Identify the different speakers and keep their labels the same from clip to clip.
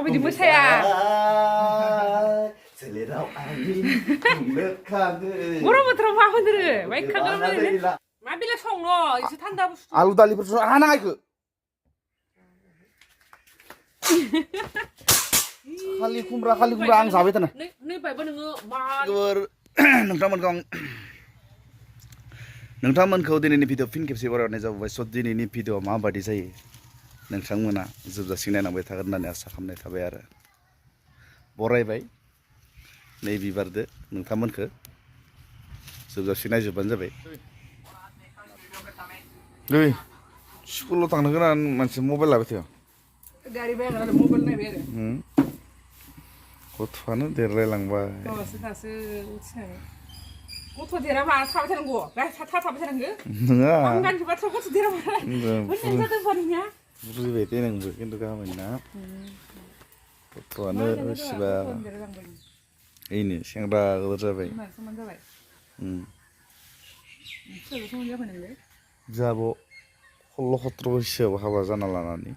Speaker 1: बिदि मोसाया
Speaker 2: सोलेराव आंनि लोखाङो
Speaker 1: गरम बोथोराव मा होनदों बायखागोन मा बेलाय संनो एसे थान्दा बुस्थु
Speaker 2: आलु दालिफोर हानाङा इखो खालि खुमब्रा आं जाबाय थानो
Speaker 1: नै बायबो नोङो मा
Speaker 2: नोंथांमोनखौ दिनैनि भिडिअ फिन खेबसे बरायनाय जाबाय स' दिनैनि भिडिअ माबायदि जायो नोंथांमोना जोबजासिम नायलांबाय थागोन होननानै आसा खालामनाय थाबाय आरो बरायबाय नै बिबारदो नोंथांमोनखौ जोबजासिम नायजोबबानो जाबाय नै स्कुलाव थांनो गोनां मानसि मबाइल लाबाय थायो
Speaker 1: गारि बायनानै मबाइल नायबाय आरो
Speaker 2: गथ'आनो देरलायलांबाय
Speaker 1: दासो गथ' देराबा थाबाय थानांगौ थाबाय थानांगौ
Speaker 2: नङा
Speaker 1: आं गानखौ बाथ्रा गथ' देराबा
Speaker 2: बुजिबाय दे नोंबो खिन्थु गाहामै ना गथ'आनो बेसेबा ओइनो सेंग्रा गोदोर जाबाय जाब' 16-17 बैसोआव हाबा जाना लानानै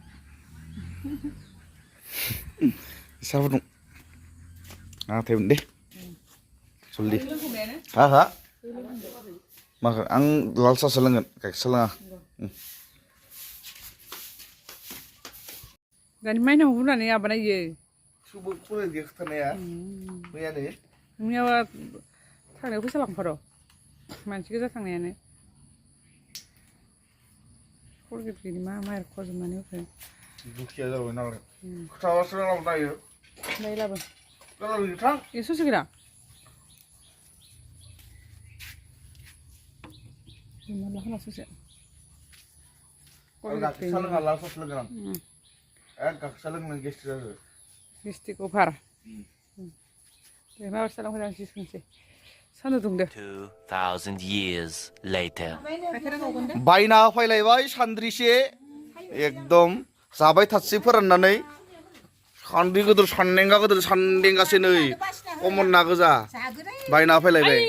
Speaker 2: साहा फुदुं आंथायमोन दे जल्दि हा माखो आं लाल साहासो लोंगोन गाइखेर लोङा
Speaker 1: दानि माइनाव बुंनानै माबानायो
Speaker 2: सुबुं फराय गैया खोथानाया मैयानो
Speaker 1: नोंनियाव थांनायाव फैसा लांफार' मानसि गोजा थांनायानो फरगेट गैनि मा खजबनानै होफै
Speaker 2: दुखिया जाबाय नालाय खोथाबासो राव नायो
Speaker 1: नायलाबो
Speaker 2: नोंथां
Speaker 1: एस'सो गैया माला खालामसोसो
Speaker 2: गाखिर साहा लोङा लाल साहासो लोंगोन आं गाखिर साहा लोंनानै गेस्ट्रिक जायो
Speaker 1: गेस्ट्रिक अभार माबा सालां मोजां सिसुनसै सान्दुं दुंदो
Speaker 3: 2000 years later
Speaker 2: बायना फैलायबाय सान्द्रिसे एकदम जाबाय थासै फोराननानै सान्द्रि गोदोर सान्देंगा गोदोर सान्देंगासो नै कमन ना गोजा बायना फैलायबाय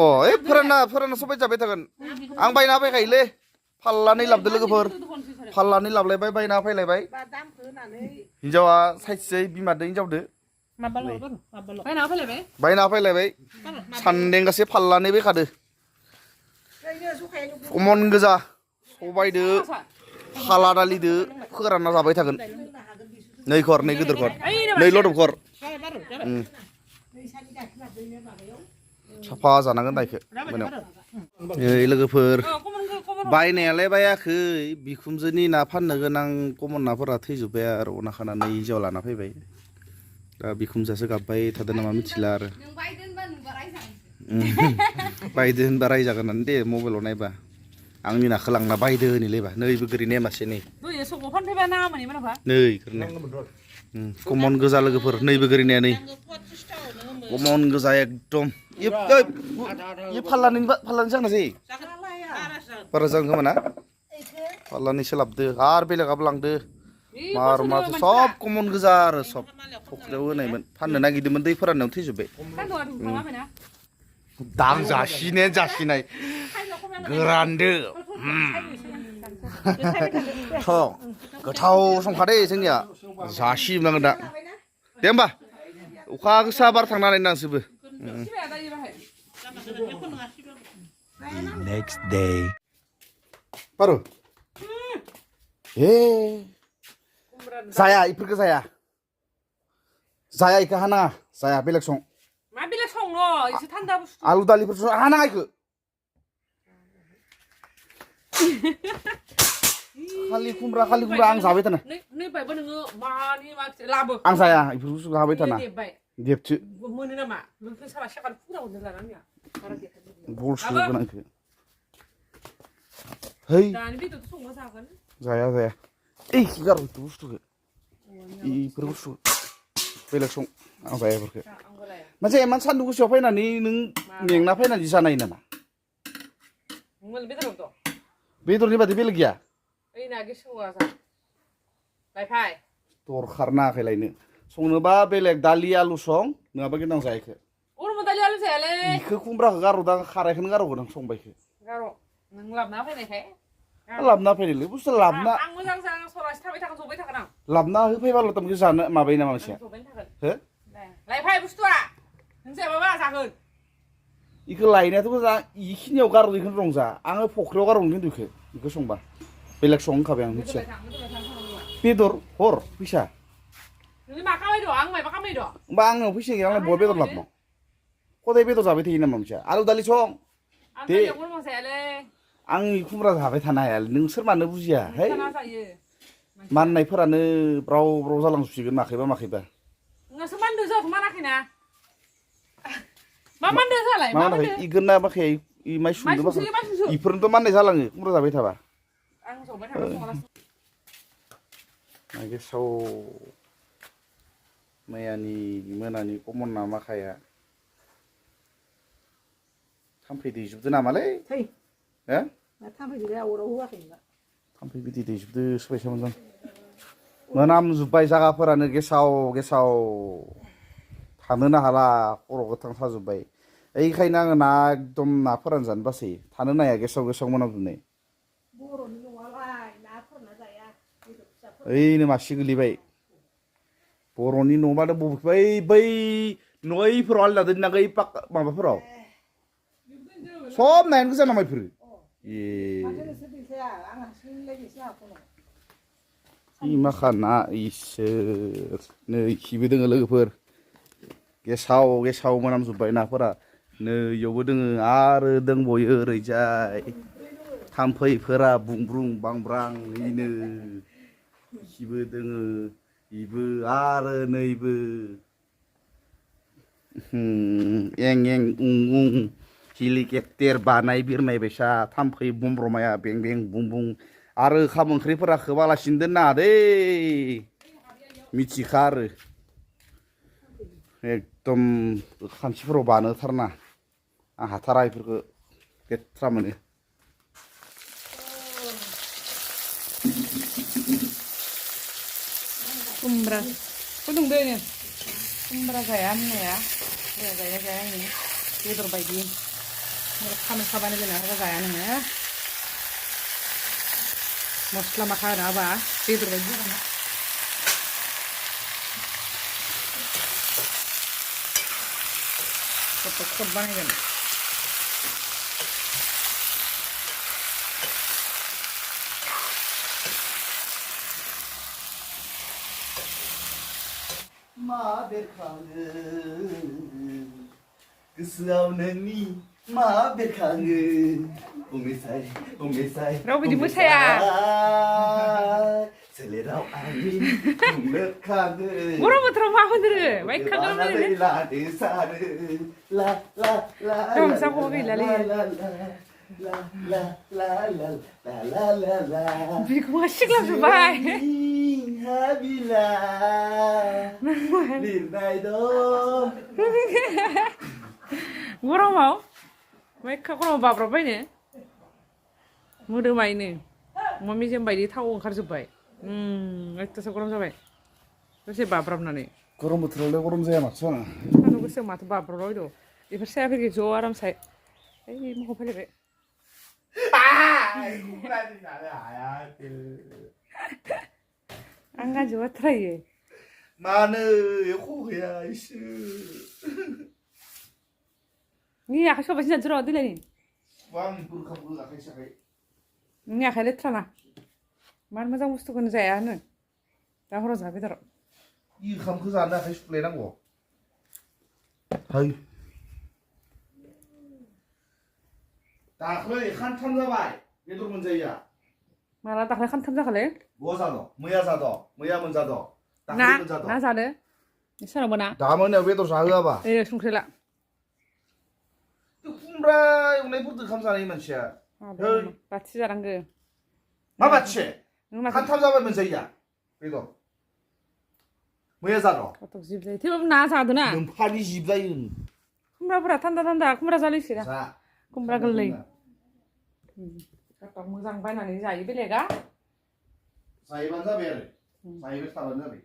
Speaker 2: ओइ फोरानना सबाय जाबाय थागोन आं बायना फैखायोलै फाल्लानै लाबोदो लोगोफोर फाल्लानै लाबलायबाय बायना फैलायबाय हिनजावा साइसै बिमादो हिनजावदो बायना फैलायबाय सान्देंगासे फाल्लानै बेखादो कमन गोजा सबायदो फाला दालिदो फोरानना जाबाय थागोन नै खर नै गिदिर खर नै लदब खर साफा जानांगोन दाइखो मोनायाव लोगोफोर बायनायालाय बायाखै बिखुमजोनि ना फाननो गोनां कमन नाफोरा थैजोब्बाय आरो अना खानानै हिन्जाव लाना फैबाय दा बिखुमजोआसो गाबबाय थादों नामा मिथिला आरो बायदो होनबा रायजागोन दे मबाइलाव नायबा आंनि नाखौ लांना बायदो होनोलैबा नैबो गोरै नेमासे नै नै कमन गोजा लोगोफोर नैबो गोरैनाया नै कमन गोजा एकदम फाल्लानि जागोनसै बारा जागोन खोमा ना फाल्लानैसो लाबोदो आरो बेलेगाबो लांदो मार सब कमन गोजा आरो सब फख्रियाव होनायमोन फाननो नागिरदोंमोन दै फोराननायाव थैजोब्बाय दां जासिनाय गोरानदो गोथाव संखादे जोंनिया जासिजोबनांगोन दा दे होमबा अखा गोसा बार थांनानै नांसोबो
Speaker 3: next day
Speaker 2: बारु जाया इफोरखौ जाया इखो हानाङा जाया बेलेग सं
Speaker 1: मा बेलेग संनो एसे थान्दा बुस्थु
Speaker 2: आलु दालिफोर हानाङा इखो खालि खुमब्रा आं जाबाय थानो
Speaker 1: नै बायबो नोङो मानि मा लाबो
Speaker 2: आं जाया इफोर बुस्थु जाबाय थाना देबसो
Speaker 1: मोनो नामा नोंखौ सारा सेकाल फुरा हरनो लानानै
Speaker 2: बल सु गोनांखो है
Speaker 1: दानि बेदरखौ संना जागोन
Speaker 2: जाया ओइ गार बुस्थुखौ इफोर बुस्थु बेलेग सं आं जाया इफोरखौ मानसि इमान सान्दुं गोसायाव फैनानै नों मेंना फैनानै जानाय नामा बेदरनि बादै बेलेग गैया
Speaker 1: ओइ ना गेसावा जा लायफाय
Speaker 2: दरखार नाङाखै लायनो संनोबा बेलेग दालि आलु सं नङाबा गिनां जायखो
Speaker 1: अरमो दालि आलु जायालै
Speaker 2: इखो खुमब्राखौ गार'दां खारायखौनो गार'गोन आं संबायखो
Speaker 1: गार' नों लाबना फैनायखाय
Speaker 2: लाबना फैनोलै बुस्थु लाबना
Speaker 1: आं मोजां सरासि थाबाय थागोन जबाय थागोन आं
Speaker 2: लाबना होफैबाल' तमखौ जानो माबायो नामा मानसिया हो
Speaker 1: लायफाय बुस्थुआ नोंसो माबा जागोन
Speaker 2: इखौ लायनायाथ' मोजां इखिनियाव गारदो इखौनो रंजा आङो फख्रियाव गारगोन खिन्थु इखौ संबा बेलेग संखाबाय आं मिथिया बेदर हर फैसा
Speaker 1: नों मा खामाय दं आं मायबा खामाय दं
Speaker 2: होमबा आंनाव फैसा गैया आंलाय बहा बेदर लाबनो खदाय बेदर जाबाय थायो नामा मानसिया आलु दालि सं दे आं खुमब्रा जाबाय थानो हाया नोंसोर मानो बुजिया है माननायफोरानो ब्राव ब्राव जालांजोबसिगोन माखैबा
Speaker 1: नोंसो मानदो जाथ मानाखैना मा मानदो जालाय मा मानदो
Speaker 2: इगोनना बाखै इ माइ सुंदो बाखै इफोरनोथ' माननाय जालाङो खुमब्रा जाबाय थाबा
Speaker 1: आं संबाय थाबा संगालासो
Speaker 2: गेसाव मैयानि मोनानि कमन ना माखाया थाम्फै दैजोबदो नामालै
Speaker 4: थै
Speaker 2: हो
Speaker 4: थाम्फै दैया अराव होआखै नोंना
Speaker 2: थाम्फै बिदै दैजोबदो सबायसा मोजां मोनामजोब्बाय जागाफोरानो गेसाव गेसाव थानोनो हाला खर' गोथां साजोब्बाय ओइखायनो आङो ना एकदम ना फोरानजानो बासै थानो नाया गेसाव गेसाव मोनामजोबनाय
Speaker 4: बर'नि न'आलाय ना फोरना जाया
Speaker 2: ओइनो मासे गोलैबाय बर'नि न' माने बै न'इफोराव आलदा दोनना बै पाक्का माबाफोराव सब नायानो गोजा नामा इफोरो इ माखा ना इसोर नै इखिबो दोङो लोगोफोर गेसाव गेसाव मोनामजोब्बाय नाफोरा नै इयावबो दोङो आरो दोंबयो ओरैजाय थाम्फैफोरा बुंब्रुं बांब्रां इनो इखिबो दोङो इबो आरो नैबो एं एं उं उं हेलिकेप्टार बानाय बिरनाय बायसा थाम्फै बुमब्रमाया बें बें बुं बुं आरो ओंखाम ओंख्रिफोरा खोबालासिनो दोननाङा दै मिथिखा आरो एकदम खानसिफोराव बानोथारना आं हाथारा इफोरखौ लेथ्रा मोनो
Speaker 1: खुमब्रा फुदुंदो नो खुमब्रा जाया होननाया जाया जाया आंनि बेदर बायदि खाबानो दोना जाया नोङो मस्ला माखा होना होबा बेदर बायदि जागोन खब बानायगोन
Speaker 2: मा बेरखाङो गोसोआव नोंनि मा बेरखाङो बुंसाय
Speaker 1: रावबो बिदि मोसाया
Speaker 2: सोलेराव आंनि बुंनो खाङो
Speaker 1: बर' बोथोराव मा होनदों वाइखागोन रंजाखौ गैलालै बिखौ सिग्लाबजोब्बाय गरमाव वाइखा गरमाव बाब्राबबायनो मोदोमायनो अमा मेजेम बायदि थाव ओंखारजोब्बाय एथ'सो गरम जाबाय दसे बाब्राबनानै
Speaker 2: गरम बोथोरावलाय गरम जाया माथो
Speaker 1: सानदुं गोसोआव माथो बाब्राबबाय दं बेफोर सायाफोरखौ ज' आरामसाय ओइ मोखौ फैलायबाय आं गाज्रि बाथ्रायो
Speaker 2: मानो एख' गैया इसोर
Speaker 1: नि आखाइ सबायसिन जानोसै र' देलायनि
Speaker 2: आं बुरखाबो आखाइ साखाइ
Speaker 1: नोंनि आखाइ लेथ्राना मार मोजां बुस्थुखौनो जाया होनो दा हराव जा बेदर
Speaker 2: इ ओंखामखौ जानो आखाइ सुलायनांगौ है दाख्लै खानथाम जाबाय बेदर मोनजायैया
Speaker 1: माला दाख्लै खानथाम जाखालै
Speaker 2: बहा जाद' मैया जाद' मैया मोनजाद'
Speaker 1: ना
Speaker 2: दाख्लै मोनजाद'
Speaker 1: ना जादो सोरावबो ना
Speaker 2: दा मोनायाव बेदर जाहोआबा
Speaker 1: ए संख्रिला
Speaker 2: खुमब्रा एवनायफोरदो ओंखाम जानाय मानसिया
Speaker 1: बाथि जानांगो
Speaker 2: मा बाथिसे खानथाम जाबाय मोनजायैया बेदर मैया जाद'
Speaker 1: गथ' जिब जायो थेवबाबो ना जादोना
Speaker 2: नोमफानि जिब जायो
Speaker 1: खुमब्राफोरा थान्दा थान्दा खुमब्रा जालायसै दा
Speaker 2: जा
Speaker 1: खुमब्रा गोरलै गाताव मोजां बायनानै जायो बेलेगा
Speaker 2: जायोबानो जाबाय आरो जाहैबाय थाबानो जाबाय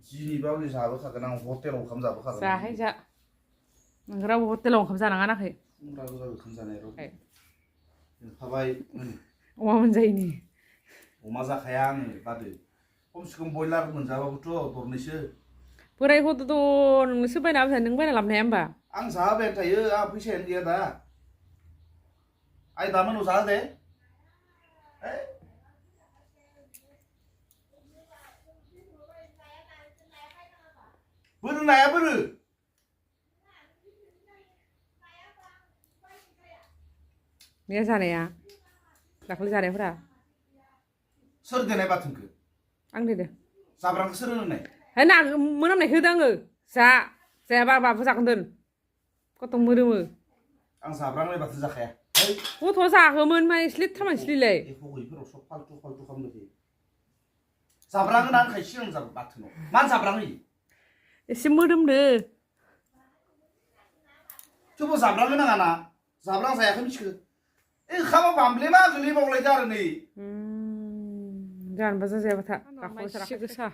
Speaker 2: दिनैबा हले जाबोखागोन आं हटेलाव ओंखाम जाबोखागोन
Speaker 1: जाहाय जा नों रावबो हटेलाव ओंखाम जानाङा नाखै
Speaker 2: खुमब्रा गोजा ओंखाम जानाय र' जोंखाबाय
Speaker 1: अमा मोनजायैनि
Speaker 2: अमा जाखाया आङो बादो खमसे खम बयलार मोनजाबाबोथ' दरनैसो
Speaker 1: बोरायखौथ' नोंसो बायना होबाय नों बायना लाबोनो हाया होमबा
Speaker 2: आं जाहोबायानो थायो आंहा फैसायानो गैया दा आइ दा मोनाव जाहो दे बोरो नाया बोरो
Speaker 1: मैया जानाया दाखालि जानायफोरा
Speaker 2: सोर देनाय बाथोनखौ
Speaker 1: आं देदो
Speaker 2: जाब्रांखौ सोर होनाय
Speaker 1: है ना मोनामनायखौ होदो आङो जायाबा बाबो जागोन दोन गथ' मोदोमो
Speaker 2: आं जाब्रांनाय बाथोन जाखाया
Speaker 1: गथ' जागौमोन माने स्लिथ्रा मानसिलै
Speaker 2: एख' गैयिफोराव सब फाल्थु खालामबाय थायो जाब्रां होनानै खायसे सिगां जाबाय बाथोनाव मानो जाब्रां होयो
Speaker 1: एसे मोदोमदो
Speaker 2: थेवबो जाब्रां होनाङा ना जाब्रां जायाखै मिथिखो ओंखामा बामब्लेमा गोलैबावलायदो आरो नै
Speaker 1: जानोबा जाजायाबा था एसे गोसा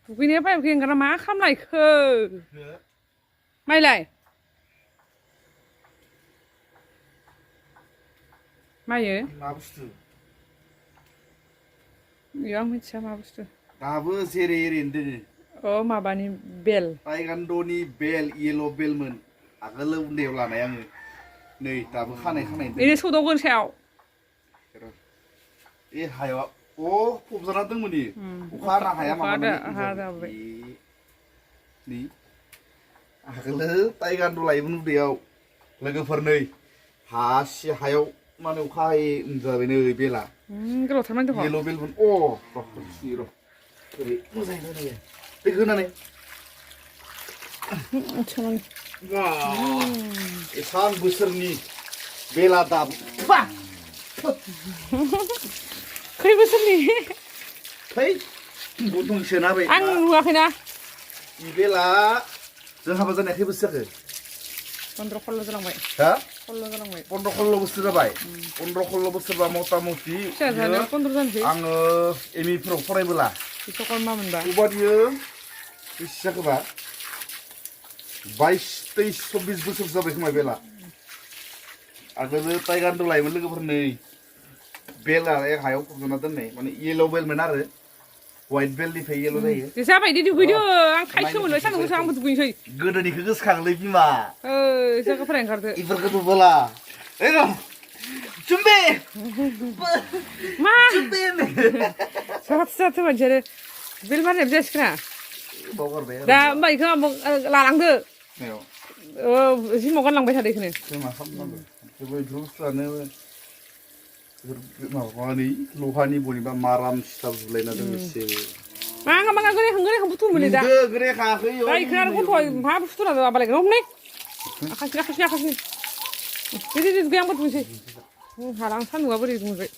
Speaker 1: दुगैनाया पाइपखौ एंगारना मा खालामनायखो माइलाय मायो
Speaker 2: मा बुस्थु
Speaker 1: बेयाव आं मिथिया मा बुस्थु
Speaker 2: दाबो जेरै एरैनो दोङो
Speaker 1: अ माबानि बेल
Speaker 2: टाइगान्डनि बेल येल' बेलमोन आगोल उन्दैयाव लानाय आङो नै दाबो खानाय
Speaker 1: बेनो सौदावगोन सायाव
Speaker 2: ए हायाव फबजाना दंमोन इयो अखा हाना हाया माबानानै नै आगोलो टाइगान्ड लायोमोन उन्दैयाव लोगोफोर नै हासि हायाव माने अखा हायै जाबाय नै बेला
Speaker 1: गोलावथार मानि दङ
Speaker 2: येल' बेलमोन र' ओरै मोजाङै नायो दै होनानै एसां बोसोरनि बेला दाब
Speaker 1: खै बोसोरनि
Speaker 2: फै गुदुंसो ना बै
Speaker 1: आं नुवाखैना
Speaker 2: बेला जों हाबा जानाया खै बोसोर जाखो
Speaker 1: 15-16 जालांबाय
Speaker 2: हा
Speaker 1: 16 जालांबाय
Speaker 2: 15-16 बोसोर जाबाय 15-16 बोसोरबा मथा मथि
Speaker 1: फिसा जानो 15 जानोसै
Speaker 2: आङो एम इ फोराव फरायबोला
Speaker 1: बिसकर्मा मोनबा
Speaker 2: अबादियो बेसे जाखोबा 22-23-24 बोसोर जाबाय खोमा बेला आगोलो टाइगान्ड लायोमोन लोगोफोर नै बेला हायाव फबजना दोननाय माने येल' बेलमोन आरो व्हाइट बेलनिफ्राय येल' जायो
Speaker 1: जाबायदि दुगैदो आं खायसो मोनबाय सान्दुं गोसा आंबो दुगैनोसै
Speaker 2: गोदोनिखौ गोसोखांलै बिमा
Speaker 1: जायगाफोरा ओंखारदो
Speaker 2: इफोरखौ नुबोला ओइ र' चुम्बे
Speaker 1: मा
Speaker 2: चुम्बे
Speaker 1: जाथो मानसियानो बेल मारनायबो जासिगोना
Speaker 2: बावगारबाय
Speaker 1: दा होमबा इखौ लालांदो
Speaker 2: आरो
Speaker 1: जिमाव गानलांबाय थादो इखौनो
Speaker 2: जों मा खालामनांगौ बेफोर बुस्थुआनो माबानि लहानि बनिबा माराम सिथाबजोबलायना दोननोसै
Speaker 1: माङा गोरेखां बुथुम मोनो दा
Speaker 2: गोरेखाखै
Speaker 1: दा इखौ आरो गथ'आ मा बुस्थु लादो माबालायगोन हमनै आखासनि दे दुगै आंबो दुगैनोसै हाला आं सान्दुंआ बोरै दुंबाय